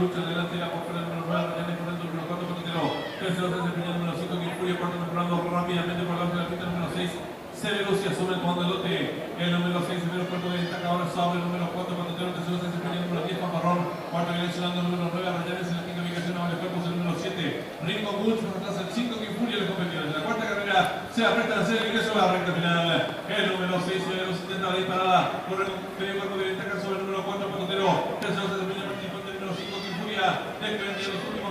lucha delante de la por fuera el número 9, Rayanes por dentro el número 4, Patotero. Tercero se desempeña el número 5, Quinfuria, cuarto mejorando rápidamente por la de la pista, el número 6. Severus y asume el comando del lote. El número 6, Severus, cuarto de destaca ahora sobre el número 4, Patotero. Tercero se desempeña el número 10, Pamparrón. Cuarto viene sonando el número 9, Rayanes en la quinta ubicación, ahora el cuerpo es el número 7. Ringo Bulls, más atrás el 5, Quinfuria, los competidores. La cuarta carrera se apresta a hacer el ingreso a la recta final. El número 6, Severus, intenta la disparada. Por el medio cuerpo de destaca sobre el número 4, Patotero. Tercero se desempeña el participante del número 5, Quinfuria. Defendiendo los